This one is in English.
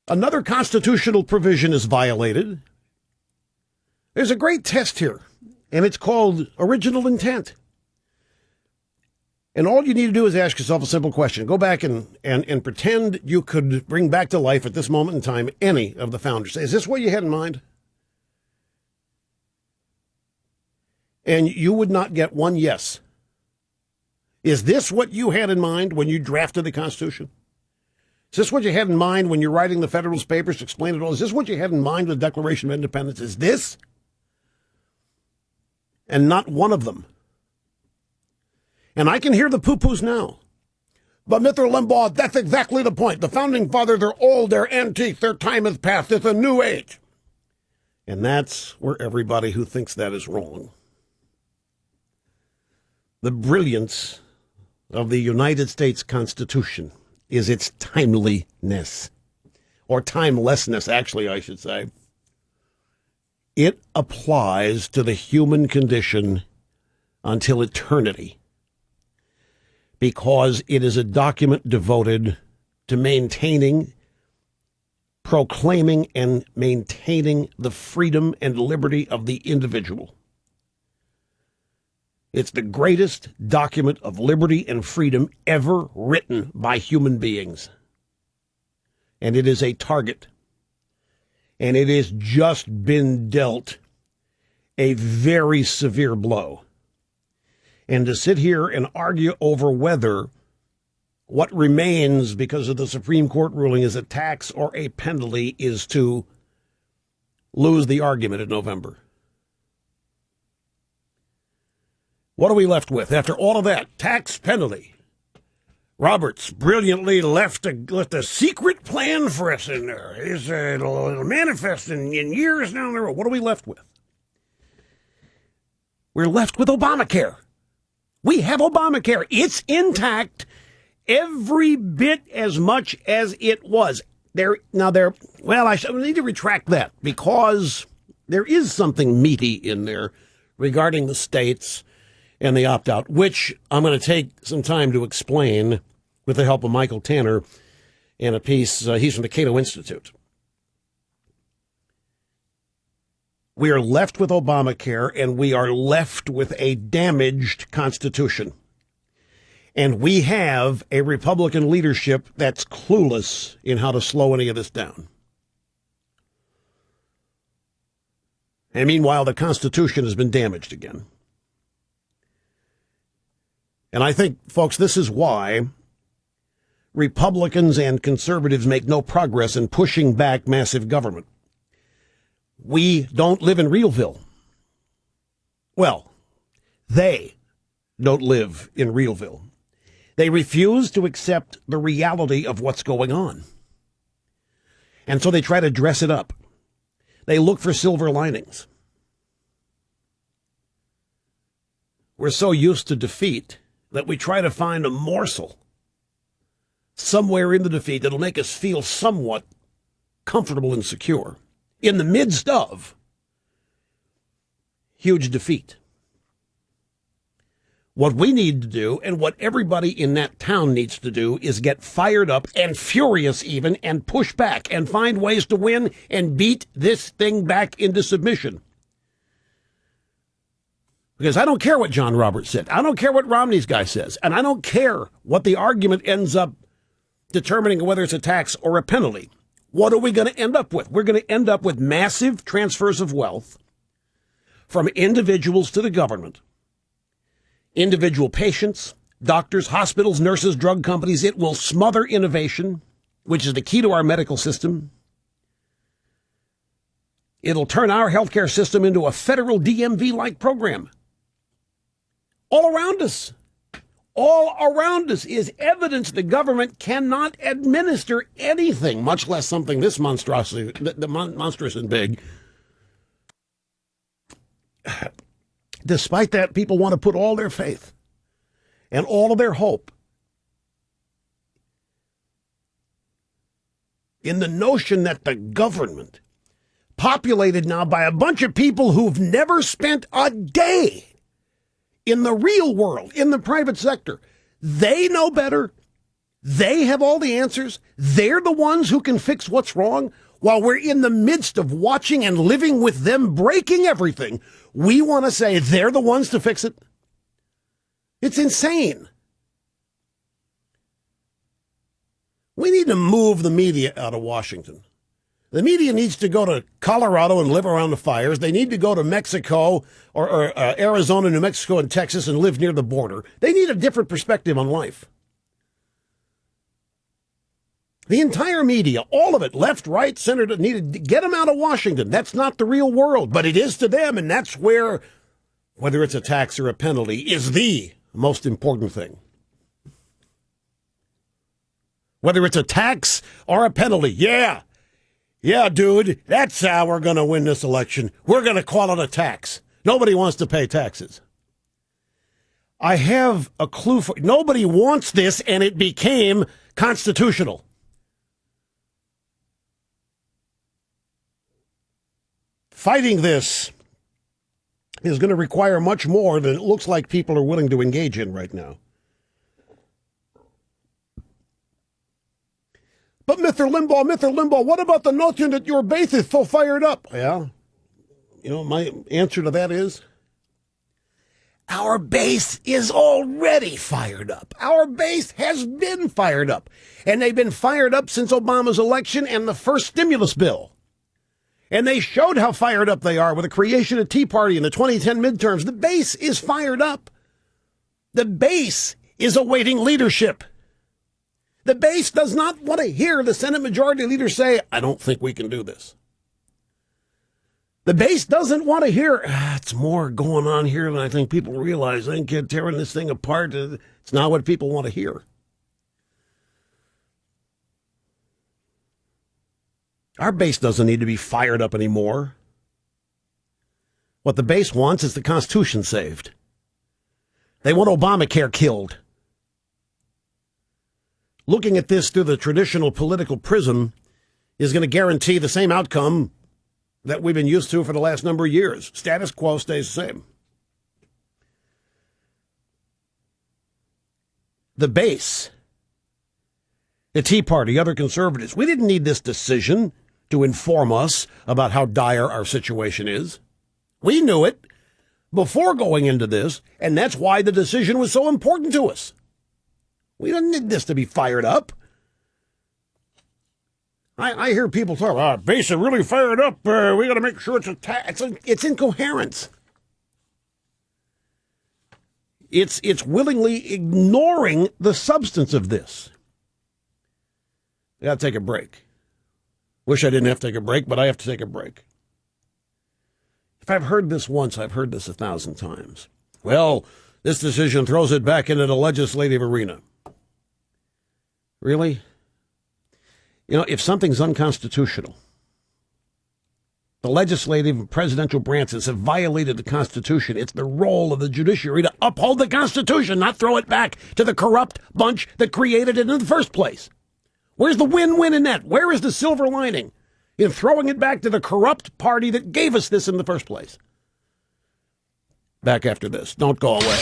another constitutional provision is violated, there's a great test here, and it's called original intent. And all you need to do is ask yourself a simple question. Go back and pretend you could bring back to life at this moment in time any of the founders. Is this what you had in mind? And you would not get one yes. Is this what you had in mind when you drafted the Constitution? Is this what you had in mind when you're writing the Federalist Papers to explain it all? Is this what you had in mind with the Declaration of Independence? Is this? And not one of them. And I can hear the poo-poos now. But Mr. Limbaugh, that's exactly the point. The Founding Fathers are old, they're antique, their time has passed. It's a new age. And that's where everybody who thinks that is wrong. The brilliance of the United States Constitution is its timeliness, or timelessness, actually, I should say. It applies to the human condition until eternity, because it is a document devoted to maintaining, proclaiming, and maintaining the freedom and liberty of the individual. It's the greatest document of liberty and freedom ever written by human beings. And it is a target. And it has just been dealt a very severe blow. And to sit here and argue over whether what remains because of the Supreme Court ruling is a tax or a penalty is to lose the argument in November. What are we left with after all of that? Tax, penalty. Roberts brilliantly left a secret plan for us in there. It'll manifest in years down the road. What are we left with? We're left with Obamacare. We have Obamacare. It's intact every bit as much as it was. I need to retract that because there is something meaty in there regarding the states and the opt-out, which I'm going to take some time to explain with the help of Michael Tanner in a piece. He's from the Cato Institute. We are left with Obamacare, and we are left with a damaged Constitution. And we have a Republican leadership that's clueless in how to slow any of this down. And meanwhile, the Constitution has been damaged again. And I think, folks, this is why Republicans and conservatives make no progress in pushing back massive government. We don't live in Realville. Well, they don't live in Realville. They refuse to accept the reality of what's going on. And so they try to dress it up. They look for silver linings. We're so used to defeat that we try to find a morsel somewhere in the defeat that'll make us feel somewhat comfortable and secure in the midst of huge defeat. What we need to do, and what everybody in that town needs to do, is get fired up and furious even, and push back and find ways to win and beat this thing back into submission. Because I don't care what John Roberts said. I don't care what Romney's guy says. And I don't care what the argument ends up determining whether it's a tax or a penalty. What are we going to end up with? We're going to end up with massive transfers of wealth from individuals to the government. Individual patients, doctors, hospitals, nurses, drug companies. It will smother innovation, which is the key to our medical system. It'll turn our healthcare system into a federal DMV-like program. All around us is evidence the government cannot administer anything, much less something this monstrous and big. Despite that, people want to put all their faith and all of their hope in the notion that the government, populated now by a bunch of people who've never spent a day in the real world, in the private sector, they know better They have all the answers. They're the ones who can fix what's wrong. While we're in the midst of watching and living with them breaking everything, we want to say they're the ones to fix it. It's insane. We need to move the media out of Washington. The media needs to go to Colorado and live around the fires. They need to go to Mexico or Arizona, New Mexico, and Texas and live near the border. They need a different perspective on life. The entire media, all of it, left, right, center, needed to get them out of Washington. That's not the real world, but it is to them, and that's where, whether it's a tax or a penalty, is the most important thing. Whether it's a tax or a penalty, yeah, dude, that's how we're going to win this election. We're going to call it a tax. Nobody wants to pay taxes. I have a clue for nobody wants this, and it became constitutional. Fighting this is going to require much more than it looks like people are willing to engage in right now. But Mr. Limbaugh, what about the notion that your base is so fired up? Yeah, my answer to that is, our base is already fired up. Our base has been fired up. And they've been fired up since Obama's election and the first stimulus bill. And they showed how fired up they are with the creation of Tea Party in the 2010 midterms. The base is fired up. The base is awaiting leadership. The base does not want to hear the Senate Majority Leader say, I don't think we can do this. The base doesn't want to hear, it's more going on here than I think people realize. I think tearing this thing apart. It's not what people want to hear. Our base doesn't need to be fired up anymore. What the base wants is the Constitution saved. They want Obamacare killed. Looking at this through the traditional political prism is going to guarantee the same outcome that we've been used to for the last number of years. Status quo stays the same. The base, the Tea Party, other conservatives, we didn't need this decision to inform us about how dire our situation is. We knew it before going into this, and that's why the decision was so important to us. We didn't need this to be fired up. I hear people talk, base is really fired up. We got to make sure it's incoherence. It's willingly ignoring the substance of this. I got to take a break. Wish I didn't have to take a break, but I have to take a break. If I've heard this once, I've heard this 1,000 times. Well, this decision throws it back into the legislative arena. Really? If something's unconstitutional, the legislative and presidential branches have violated the Constitution. It's the role of the judiciary to uphold the Constitution, not throw it back to the corrupt bunch that created it in the first place. Where's the win-win in that? Where is the silver lining in throwing it back to the corrupt party that gave us this in the first place? Back after this. Don't go away.